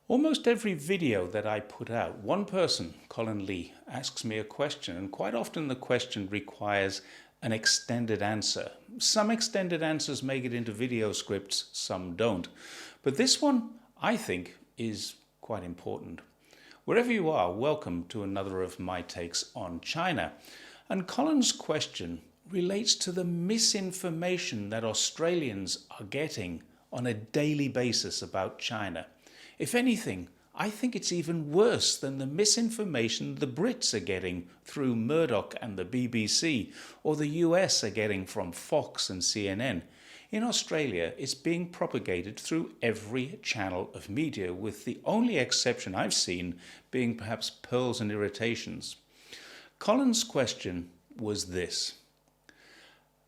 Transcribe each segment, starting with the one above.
Almost every video that I put out, one person, Colin Lee, asks me a question, and quite often the question requires an extended answer. Some extended answers make it into video scripts, some don't. But this one, I think, is quite important. Wherever you are, welcome to another of my takes on China. And Colin's question relates to the misinformation that Australians are getting on a daily basis about China. If anything, I think it's even worse than the misinformation the Brits are getting through Murdoch and the BBC, or the US are getting from Fox and CNN. In Australia, it's being propagated through every channel of media, with the only exception I've seen being perhaps Pearls and Irritations. Colin's question was this.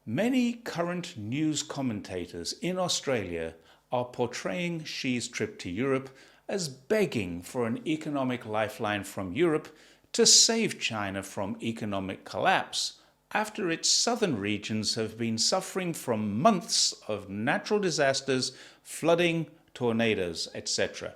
Many current news commentators in Australia are portraying Xi's trip to Europe as begging for an economic lifeline from Europe to save China from economic collapse after its southern regions have been suffering from months of natural disasters, flooding, tornadoes, etc.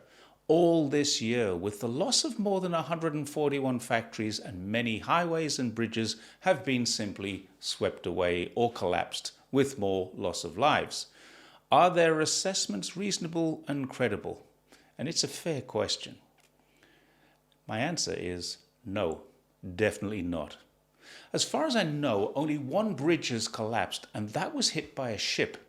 All this year, with the loss of more than 141 factories, and many highways and bridges have been simply swept away or collapsed, with more loss of lives. Are their assessments reasonable and credible? And it's a fair question. My answer is no, definitely not. As far as I know, only one bridge has collapsed, and that was hit by a ship.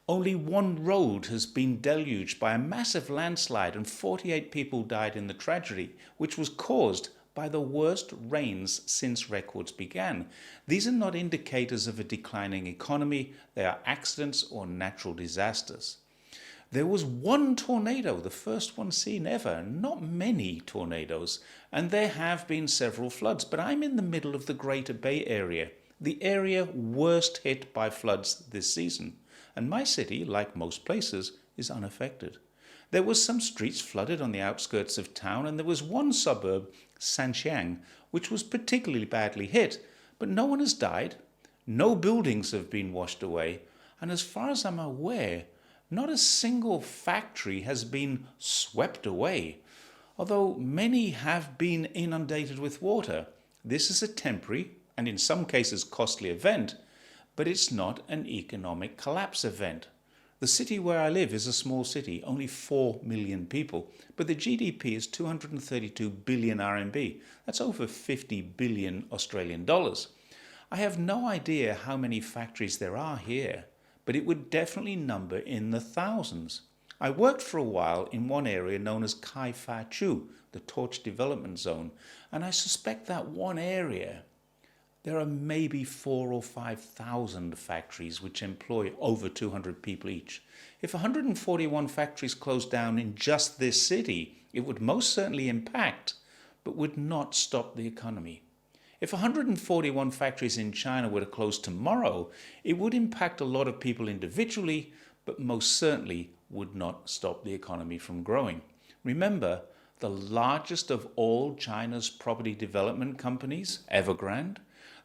Only one road has been deluged by a massive landslide, and 48 people died in the tragedy, which was caused by the worst rains since records began. These are not indicators of a declining economy, they are accidents or natural disasters. There was one tornado, the first one seen ever, not many tornadoes, and there have been several floods, but I'm in the middle of the Greater Bay Area, the area worst hit by floods this season, and my city, like most places, is unaffected. There was some streets flooded on the outskirts of town, and there was one suburb, Sanxiang, which was particularly badly hit, but no one has died, no buildings have been washed away, and as far as I'm aware, not a single factory has been swept away, although many have been inundated with water. This is a temporary, and in some cases costly event, but it's not an economic collapse event. The city where I live is a small city, only 4 million people, but the GDP is 232 billion RMB. That's over 50 billion Australian dollars. I have no idea how many factories there are here, but it would definitely number in the thousands. I worked for a while in one area known as Kai Fa Chu, the Torch Development Zone, and I suspect that one area there are maybe 4,000 or 5,000 factories which employ over 200 people each. If 141 factories closed down in just this city, it would most certainly impact, but would not stop the economy. If 141 factories in China were to close tomorrow, it would impact a lot of people individually, but most certainly would not stop the economy from growing. Remember, the largest of all China's property development companies, Evergrande,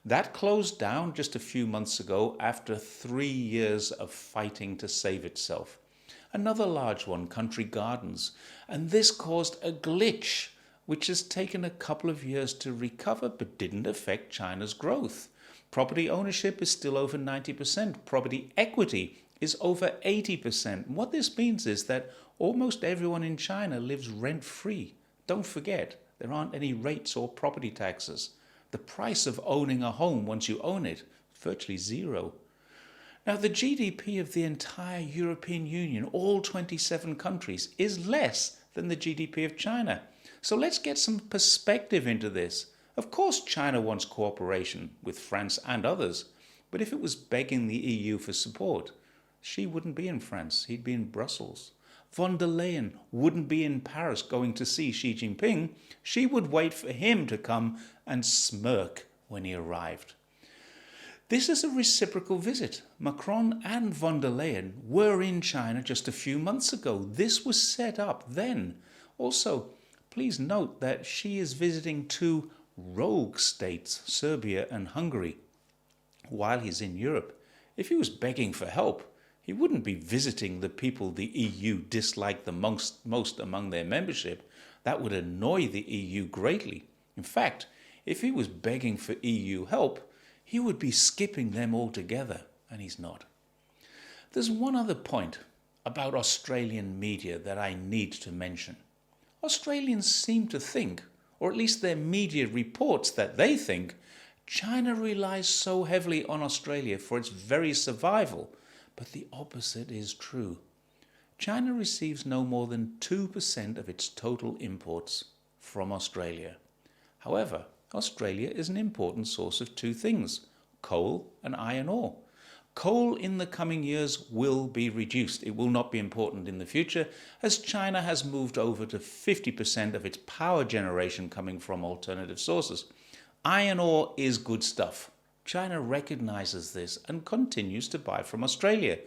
that closed down just a few months ago after 3 years of fighting to save itself. Another large one, Country Gardens, and this caused a glitch which has taken a couple of years to recover but didn't affect China's growth. Property ownership is still over 90%. Property equity is over 80%. What this means is that almost everyone in China lives rent-free. Don't forget, there aren't any rates or property taxes. The price of owning a home once you own it, virtually zero. Now, the GDP of the entire European Union, all 27 countries, is less than the GDP of China. So let's get some perspective into this. Of course, China wants cooperation with France and others, but if it was begging the EU for support, Xi wouldn't be in France, he'd be in Brussels. Von der Leyen wouldn't be in Paris going to see Xi Jinping. She would wait for him to come and smirk when he arrived. This is a reciprocal visit. Macron and von der Leyen were in China just a few months ago. This was set up then. Also, please note that Xi is visiting two rogue states, Serbia and Hungary, while he's in Europe. If he was begging for help, He wouldn't be visiting the people the EU dislike the most among their membership. That would annoy the EU greatly. In fact, if he was begging for EU help, he would be skipping them altogether, and he's not. There's one other point about Australian media that I need to mention. Australians seem to think, or at least their media reports that they think, China relies so heavily on Australia for its very survival, but the opposite is true. China receives no more than 2% of its total imports from Australia. However, Australia is an important source of two things: coal and iron ore. Coal in the coming years will be reduced. It will not be important in the future, as China has moved over to 50% of its power generation coming from alternative sources. Iron ore is good stuff. China recognizes this and continues to buy from Australia.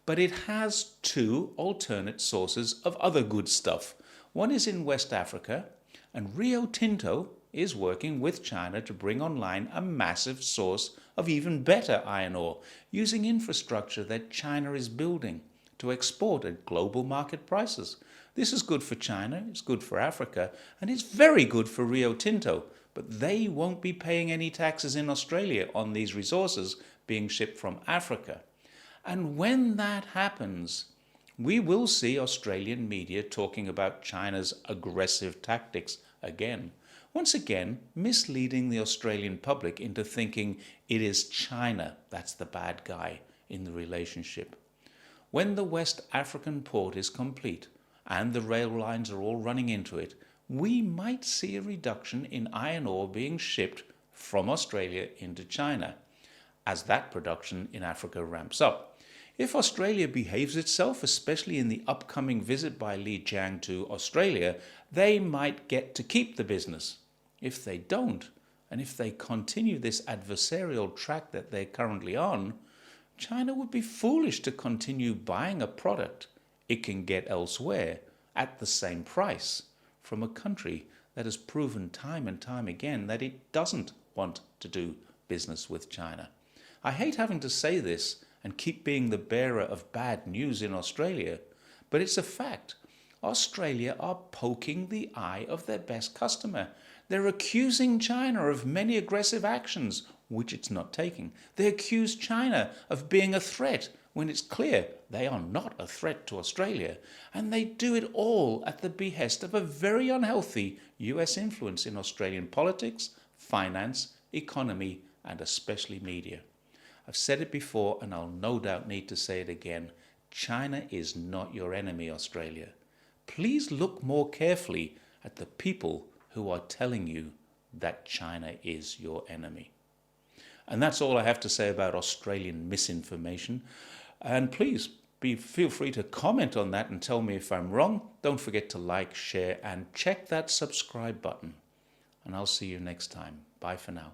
But it has two alternate sources of other good stuff. One is in West Africa, and Rio Tinto is working with China to bring online a massive source of even better iron ore, using infrastructure that China is building to export at global market prices. This is good for China, it's good for Africa, and it's very good for Rio Tinto, but they won't be paying any taxes in Australia on these resources being shipped from Africa. And when that happens, we will see Australian media talking about China's aggressive tactics again. Once again, misleading the Australian public into thinking it is China that's the bad guy in the relationship. When the West African port is complete and the rail lines are all running into it, we might see a reduction in iron ore being shipped from Australia into China as that production in Africa ramps up. If Australia behaves itself, especially in the upcoming visit by Li Jiang to Australia, they might get to keep the business. If they don't, and if they continue this adversarial track that they're currently on, China would be foolish to continue buying a product it can get elsewhere at the same price from a country that has proven time and time again that it doesn't want to do business with China. I hate having to say this and keep being the bearer of bad news in Australia, but it's a fact. Australia are poking the eye of their best customer. They're accusing China of many aggressive actions, which it's not taking. They accuse China of being a threat, when it's clear they are not a threat to Australia. And they do it all at the behest of a very unhealthy US influence in Australian politics, finance, economy, and especially media. I've said it before, and I'll no doubt need to say it again. China is not your enemy, Australia. Please look more carefully at the people who are telling you that China is your enemy. And that's all I have to say about Australian misinformation. And please feel free to comment on that and tell me if I'm wrong. Don't forget to like, share, and check that subscribe button. And I'll see you next time. Bye for now.